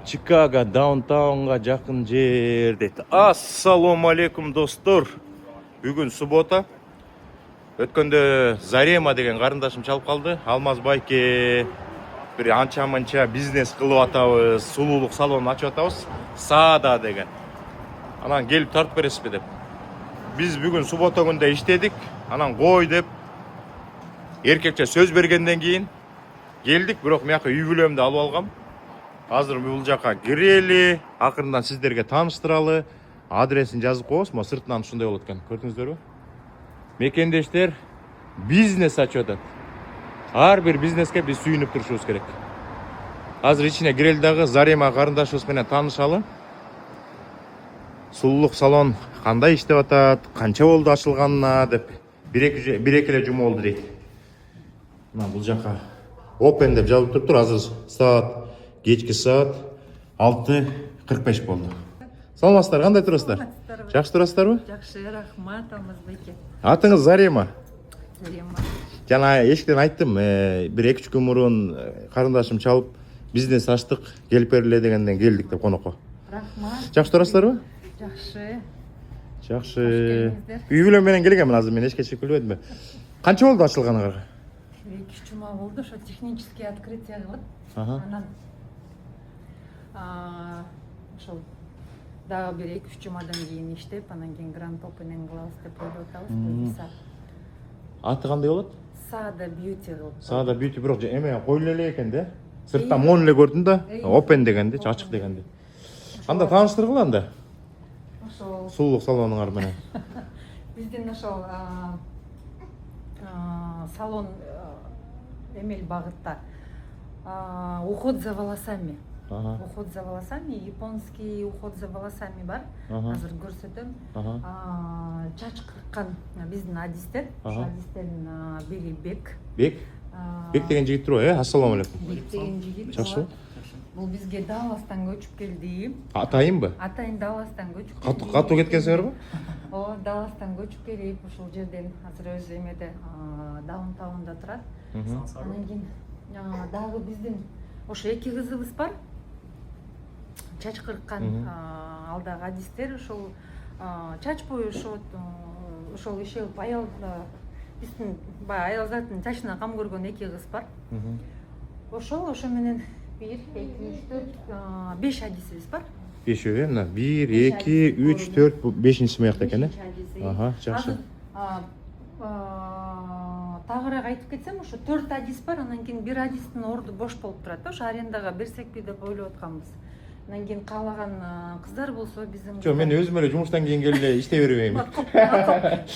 Чикаго даунтаунга жакын жерде. Ассалому алейкум достор. Бүгүн суббота. Өткөндө Зарема деген карындашым чалып калды. Алмаз байке бир анча-мынча бизнес кылып атабыз, сулуулук салонун ачып атабыз. Саада деген. Анан келип тартып бересизби деп. Биз бүгүн суббота күндө иштедик. Анан кой деп эркекче сөз бергенден кийин келдик, бирок мияка үй бүлөмдү алып алгам. Азыр бул жака кирели, акырындан сиздерге тааныштыралы. Адресин жазып коебуз, мо сыртынан ушундай болот экен. Көрдүңүздөрбү? Мекендештер бизнес ачып атат. Ар бир бизнеске биз сүйүнүп турушубуз керек. Азыр ичине кирели дагы Зарема карындашыбыз менен таанышалы. Сулуулук салон кандай иштеп атат, канча болду ачылганына деп бир эки эле жума болду дейт. Мына бул жака open деп жазылып туруптур. Азыр саат кечки саат 6:45 болду. Саламатсыздар, кандай турасыздар? Жакшы турасыздарбы? Жакшы, рахмат, Алмазбеке. Атыңыз Зарема. Зарема. Жана эшиктен айттым, бир 2-3 күн мурун карындашым чалып бизнес ачтык, келип берле дегенден келдик деп конокко. Рахмат. Жакшы турасыздарбы? Жакшы. Жакшы. Үй бүлөм менен келгенмин, азыр мен эчке чыгып келбедимби? Канча болду ачылганыңарга? 2 жума болду, ошо технический открытие кылып. Ага. Анан ошол дагы бир 2-3 жумадан кийин иштеп, анан кийин гранд опенинг кылабыз деп ойлоп атабыз. Буюрса. Аты кандай болот? Саада Beauty кылып. Саада Beauty, бирок эме койлуу эле экен да. Сырттан мон эле көрдүм да, open дегенди, ачык дегенди. Анда тааныштыргыла анда. Ошол Сулуулук салонуңар менен. биздин ошол салон эмел багытта. Уход за волосами. Уход за волосами, японский уход за волосами бар. Азыр көрсөтөм. Чач кырккан биздин адистер. Ошол адистердин бири Бек. Бек? Бек деген жигит турбайбы? Ассаламу алейкум. Бек деген жигит. Жакшы. Бул бизге Далластан көчүп келди. Атайынбы? Атайын Далластан көчүп келди. Катуу кеткенсиңерби? Ооба, Далластан көчүп келип, ушул жерден азыр өзү эмеде даунтаунда турат. Анан кийин дагы биздин ошо 2 кызыбыз бар. Чач кырккан ал дагы адистер, ошол чач бою ошол иши кылып аял биздин баягы аял заттын чачына кам көргөн 2 кыз бар. Ошо менен 1, 2, 3, 4, 5 адисибиз бар. 5 мына 1, 2, 3, 4, 5-инчи мыякта экен, э? Ага, жакшы. Тагыраак айтып кетсем, ошо 4 адис бар, анан кийин бир адистин орду бош болуп турат. Ошо арендага берсекпи деп ойлоп атканбыз. Анан кийин каалаган кыздар болсо биздин Жок, мен өзүм эле жумуштан кийин келип эле иштей бербейм.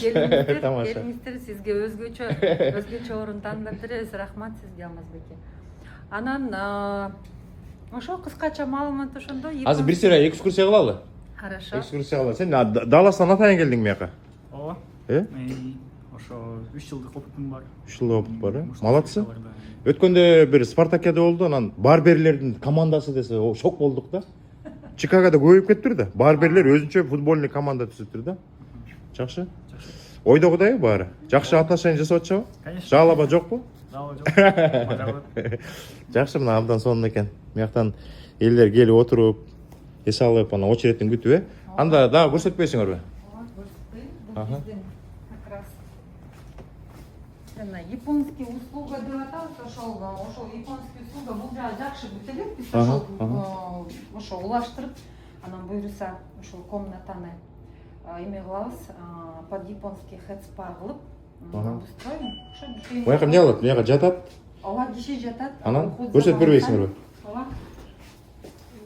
Келиңиздер, сизге өзгөчө орун тандап беребиз. Рахмат сизге, Алмазбеке. Анан ошо кыскача маалымат ошондой. Азыр бир сыйра экскурсия кылалы. Хорошо. Экскурсия кылалы. Сен Далластан атайын келдиң мияка? Ооба. Ошо 3 жылдык опытым бар. 3 жылдык опыт бар, э? Малатсы. Өткөндө бир Спартакиада болду, анан барберлердин командасы десе, шок болдук да. Чикагода көбөйүп кеттир да. Барберлер өзүнчө футбольный команда түзүптүр да. Жакшы. Ойдогудай баары. Жакшы отношение жасап атышабы? Конечно. Жалоба жокпу? Жалоба жок. Жакшы, мына абдан сонун экен. Мияктан элдер келип отуруп, эс алып, анан очередин күтүп, э? Анда дагы көрсөтпөйсүңөрбү? Ооба, көрсөтпөйм. Бул биздин как раз японский услуга деп атабыз. Ошол японский услуга бул жакшы бүтөлөт. Биз ошол улаштырып, анан буюрса ошол комнатаны эме кылабыз, под японский head-spa кылып обустроим. Ошо бүтүн. Буяка эмне кылат? Буяка жатат. Ооба, киши жатат. Анан көрсөтүп бербейсиңерби? Ооба.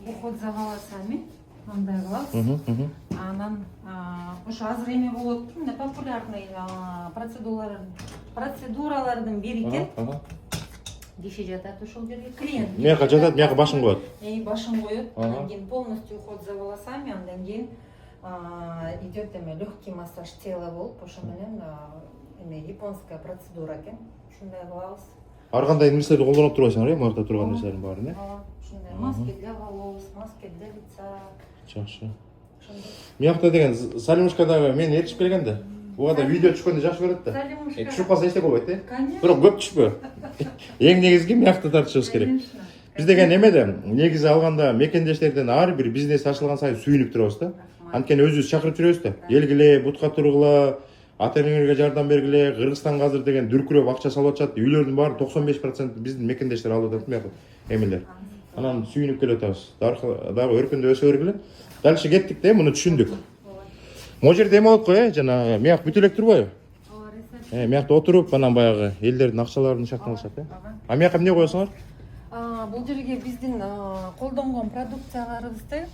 Уход за волосами. Мындай кылабыз. Анан ошо азыр эме болот, популярный процедуралардын бири экен. Киши жатат ошол жерге, клиент. Мияка жатат, мияка башын коет. Башын коет. Анан кийин полностью уход за волосами, андан кийин идет легкий массаж тела болуп, ошо менен японская процедура экен. Ушундай кылабыз. Ар кандай нерселерди колдонуп турбайсыңар, э? Мурда турган нерселердин баарын, э? Ооба, ушундай маски для волос, маски для лица. Жакшы. Миякта деген Салимушкадагы мен ээрчип келген да. Буга да видео түшкөндө жакшы көрөт да. Түшүп калса эчтеке болбойт, э? Конечно. Бирок көп түшпө. Эң негизги миякты тартышыбыз керек. Биз деген эмеде негизи алганда мекендештерден ар бир бизнес ачылган сайын сүйүнүп турабыз да. Анткени өзүбүз чакырып жүрөбүз да. Келгиле, бутка тургула, ата-энеңерге жардам бергиле, Кыргызстанга азыр деген дүркүрөп акча салып атышат. Үйлөрдүн баары 95% биздин мекендештер алып атат мыяка эмелер. Анан сүйүнүп келе атабыз. Дагы өркүндө өсө бергиле. Дальше кеттик да, муну түшүндүк. Могу жерде эме болуп кой, жана мыяк бүтө элек турбайбы? Мыякта отуруп, анан баягы элдердин акчаларын ишактан алышат, А мыяка эмне коесуңар? Бул жерге биздин колдонгон продукцияларыбызды,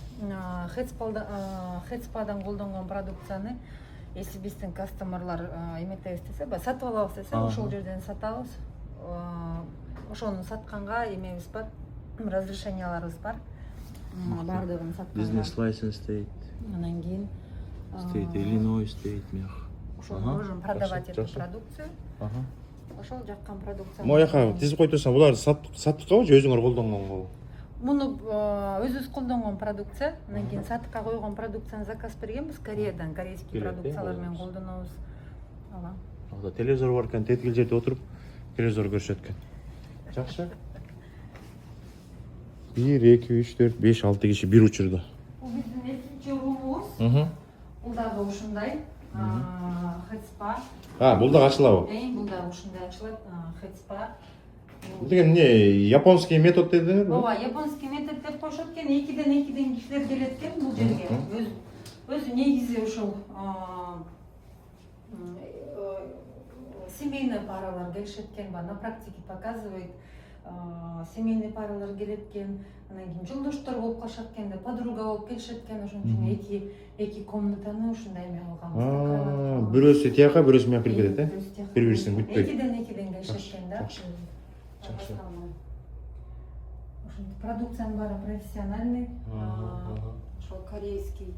Хедспадан колдонгон продукцияны, если биздин кастомерлар эметебиз десе, сатып алабыз десе, ошол жерден сатабыз. Ошону сатканга эмебиз бар, разрешенияларыбыз бар. Бардыгын сатканга. Бизнес лайсенс дейт. Анан кийин Стейт, Иллинойс дейт мыяк. ошол можем продавать эту продукцию. Ошол жаккан продукция. Мояка тизип кой турсаң, булар саттыкабы же өзүңөр колдонгонго? Муну өзүбүз колдонгон продукция, анан кийин сатыкка койгон продукцияны заказ бергенбиз Кореядан, корейский продукциялар менен колдонобуз. Ага. Телевизор бар экен, теткил жерде отуруп телевизор көрүшөт экен. Жакшы. 1, 2, 3, 4, 5, 6 киши бир учурда. Бул биздин экинчи урумубуз. Бул дагы ушундай. Хедспа. Бул да ачылабы? Бул дагы ушундай ачылат. Хедспа. Бул деген эмне, японский метод дедиңерби? Ооба, японский метод деп коюшат экен. Экиден кишилер келет экен бул жерге. Өзү негизи ушул семейный паралар келишет экен, на практике показывает. Семейный паралар келет экен, анан кийин жолдоштор болуп калышат экен, подруга болуп келишет экен, ошон үчүн эки комнатаны ушундай эме кылганбыз. Бирөөсү тияка, бирөөсү мияка кирип кетет, бири-бирисин күтпөй. Экиден келишет экен да. Жакшы. Ошондой продукциянын баары профессиональный, ошол корейский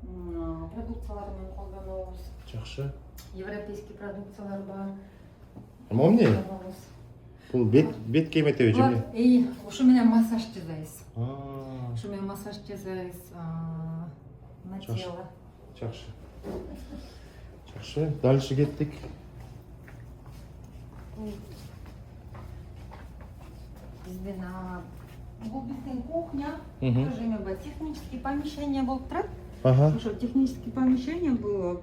продукциялар менен колдонобуз. Жакшы. Европейский продукциялар бар. Могу эмне? Бул бетке эметеби же эмне? Ушу менен массаж жасайбыз. Ушу менен массаж жасайбыз на тело. Жакшы. Жакшы. Дальше кеттик. Биздин бул биздин кухня, тоже эме бар, технический помещение болуп турат. Ошо технический помещение бул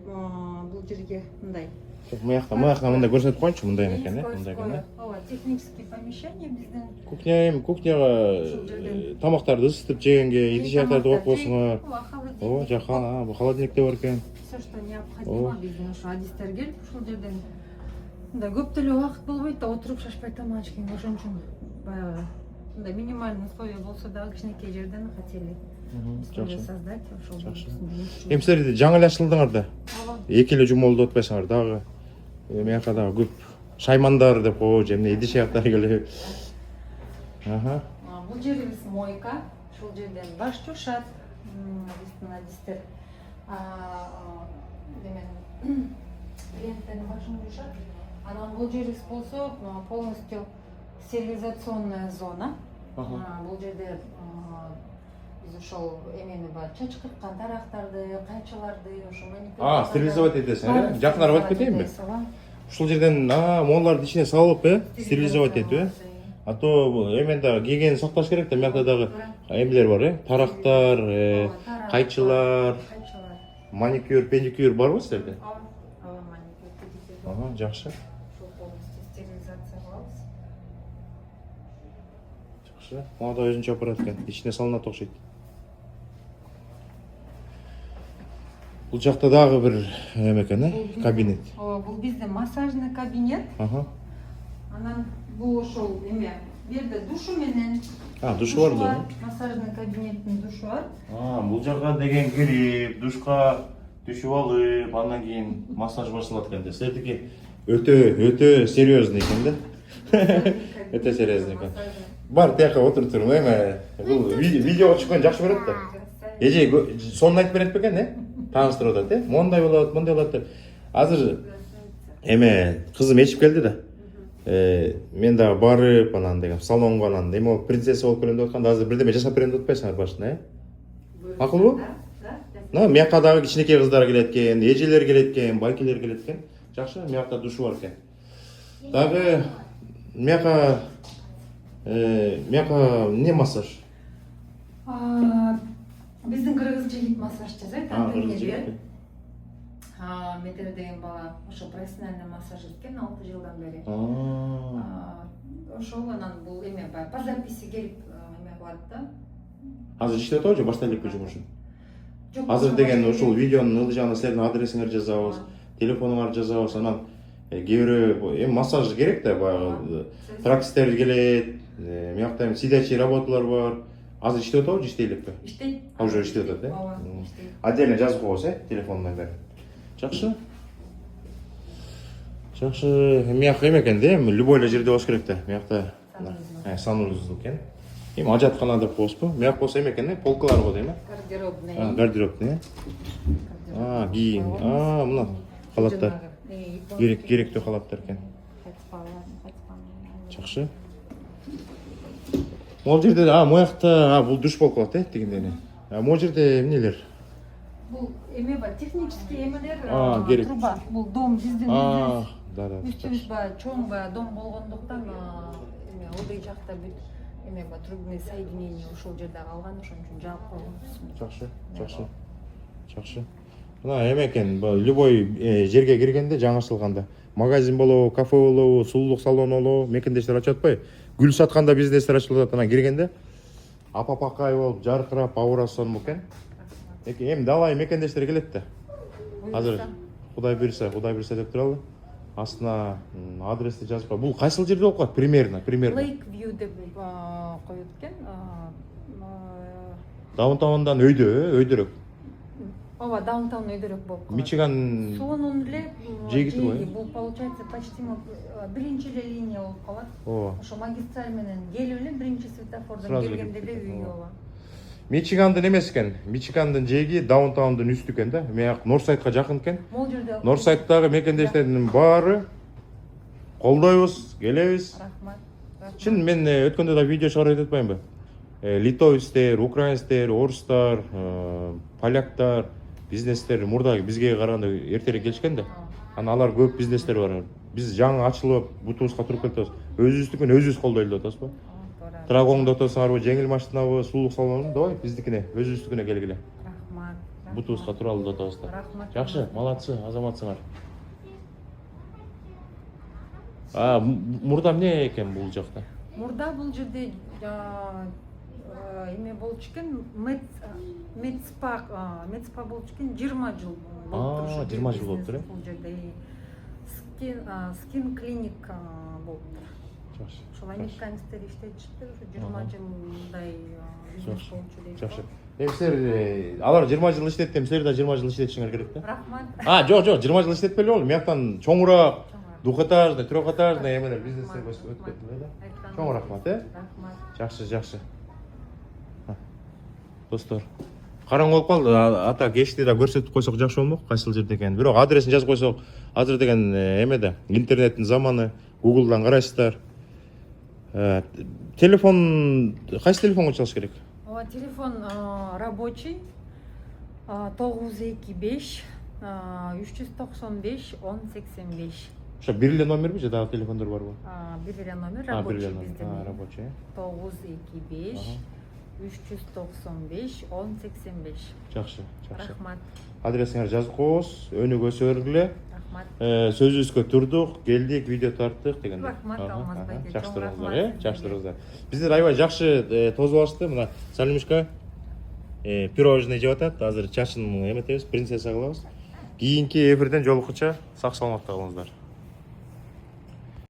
жерге мындай. Мыяктан мындай көрсөтүп коюнчу, мындай экен, мындай экен. Ооба, технический помещение биздин. Кухняга тамактарды ысытып жегенге, идиш-аяктарды коюп койсуңар. Ооба, жакан, бул холодильникте бар экен. Все, что необходимо биздин ошо адистер келип ушул жерден мындай көп деле убакыт болбойт да, отуруп шашпай тамак ичкенге, ошон үчүн баягы мындай минимальный условия болсо дагы кичинекей жерден хотели условия создать. Эми силер жаңы эле ачылдыңар да. 2 эле жума болду отпайсыңар, дагы мыяка дагы көп шаймандар деп коебу, же эмне идиш-аяктар келип. Бул жерибиз мойка, ушул жерден баш жуушат биздин адистер. Клиенттин башын жуушат. Анан бул жерибиз болсо полностью стерилизационная зона. Бул жерде биз ошол эмени бар, чачкырткан тарактарды, кайчыларды, ошо маникюр. Стерилизовать этесиң, жакындарып айтып кетейинби? Ушул жерден мооларды ичине салып, стерилизовать этип, а то эменде гигиена сакташ керек да, мыякта дагы эмелер бар, тарактар, кайчылар, маникюр, педикюр барбы силерде? Ооба, маникюр, педикюр. Жакшы. Ошол полностью стерилизация кылабыз. Жакшы. Мага да өзүнчө аппарат экен, ичине салынат окшойт. Бул жакта дагы бир эме экен, кабинет. Ооба, бул биздин массажный кабинет. Анан бул ошол эме, бу жерде душу менен. Душу бар да. Массажный кабинеттин душу бар. Бул жака деген кирип, душка түшүп алып, андан кийин массаж башталат экен да. Силердики өтө серьезный экен да. Өтө серьезный экен. Бар, тияка отуруп туруп, эме бул видеого түшкөн жакшы көрөт да. Эже сонун айтып берет бекен, тааныштырып атат, мондай болот, мондай болот деп. Азыр эме кызым ичип келди да. Мен дагы барып, анан деген салонго, анан эме болуп принцесса болуп келем деп атканда, азыр бирдеме жашап берем деп атпайсыңар башында, Макулбу? Мияка дагы кичинекей кыздар келет экен, эжелер келет экен, байкелер келет экен. Жакшы, миякта душу бар экен. Дагы мияка Мияка эмне массаж? Биздин кыргыз жигит массаж жасайт. Кыргыз жигит. Метер деген бала ошо профессиональный массаж эткен 6 жылдан бери. Ошол анан бул эме баягы по записи келип эме кылат да. Азыр иштеп атабы же баштап элек жумушун? Жок, Азыр деген ушул видеонун ылдый жагына силердин адресиңерди жазабыз, телефонуңарды жазабыз. Анан кээ бирөө эми массаж керек да, баягы практиктер келет, миякта эми сидячий работалар бар. Азыр иштеп атабы же иштей элекпи? иштейт. Уже иштеп атат, Ооба, иштейт. Отдельно жазып коебуз, телефонунан бери. Жакшы. Жакшы, мияка эме экен да, эми любой эле жерде болуш керек да. Миякта санузел экен. Эми ажаткана деп коебузбу? Мияк болсо эме экен, полкалар го дейм. Гардеробный. Гардеробный. Кийим. Мына халаттар. Керектүү халаттар экен. Жакшы. Могул жерде, моякта бул душ болуп калат, тигиндени. Могул жерде эмнелер? Бул эме бар, технический эмелер, керек. труба. Бул дом биздин Да. үстүбүз баягы чоң баягы дом болгондуктан эме ылдый жакта бүт эме бар, трубный соединение ошол жерде калган, ошон үчүн жаап койгонбуз. Жакшы. Мына эме экен, любой жерге киргенде жаңы ачылганда, магазин болобу, кафе болобу, сулуулук салону болобу, мекендештер ачып атпайбы? Гүл сатканда бизнестер ачылып атат, анан киргенде апа-пакай болуп, жаркырап, аурасың экен. Эми далай мекендештер келет да. Азыр Кудай буйрса деп туралы. Астына адрести жазып кой. Бул кайсыл жерде болуп калат примерно? Lake View деп коюп экен. Даунтаундан өйдөрөк. Ооба, даунтаун өйдөрөк болуп калат. Мичиган Суунун эле жеги бул получается почти биринчи эле линия болуп калат. Ооба. Ошо магистраль менен келип эле биринчи светофордон келгенде эле үй. Ооба. Мичигандын эмес экен. Мичигандын жеги даунтаундун үстү экен да. Мияк Норсайдка жакын экен. Могул жерде Норсайдтагы мекендештердин баары колдойбуз, келебиз. рахмат. Чын мен өткөндө да видео чыгарып атпаймынбы? Литовецтер, украинецтер, орустар, поляктар, бизнестер мурда бизге караганда эртерээк келишкен да. Анан алар көп бизнестер бар. Биз жаңы ачылып, бутубузга туруп кетебиз. Өзүбүздүкүн өзүбүз колдойлу деп атабызбы? Трагоңдо отурсаңарбы, жеңил машинабы, сулуулук салонубу, давай биздикине, өзүбүздүкүнө келгиле. Рахмат. Бутубузга туралы деп атабыз да. Рахмат. Жакшы, малатсы, азаматсыңар. Мурда эмне экен бул жакта? Мурда бул жерде эме болчу экен, медспа болчу экен 20 жыл болуп турушу. 20 жыл болуптур, Бул жерде скин клиник болуптур. Жакшы. Ошол американецтер иштетишиптир, ошо 20 жылдай бизнес болчу дейт. Жакшы. Силер алар 20 жыл иштетти, силер да 20 жыл иштетишиңер керек да? Рахмат. Жок, 20 жыл иштетпели болду. Мияктан чоңураак, двухэтажный, трехэтажный эмелер бизнестер өтүп кетти да. Чоң рахмат, Рахмат. Жакшы. Достор, караң болуп калды. Ата кечти да көрсөтүп койсок жакшы болмок, кайсыл жерде экенин. Бирок адресин жазып койсок, азыр деген эмеде, интернеттин заманы, Google'дан карайсыздар. Телефон, кайсы телефонго чалыш керек? Телефон рабочий 925 395 1085. Ошо бир эле номерби же дагы телефондор барбы? Бир эле номер Бир эле рабочий номер. биздин. Рабочий. 925 395 1085. Жакшы. Рахмат. Адресиңерди жазып коебуз, өнүгөсө бергиле. Рахмат. Сөзүбүзгө турдук, келдик, видео тарттык дегенде. Рахмат Алмазбай. Жакшы туруңуздар. Биздер аябай жакшы тосуп алышты. Мына Салимушка пирожный жеп атат. Азыр чачын эметебиз, принцесса кылабыз. Кийинки эфирден жолуккуча сак саламатта болуңуздар.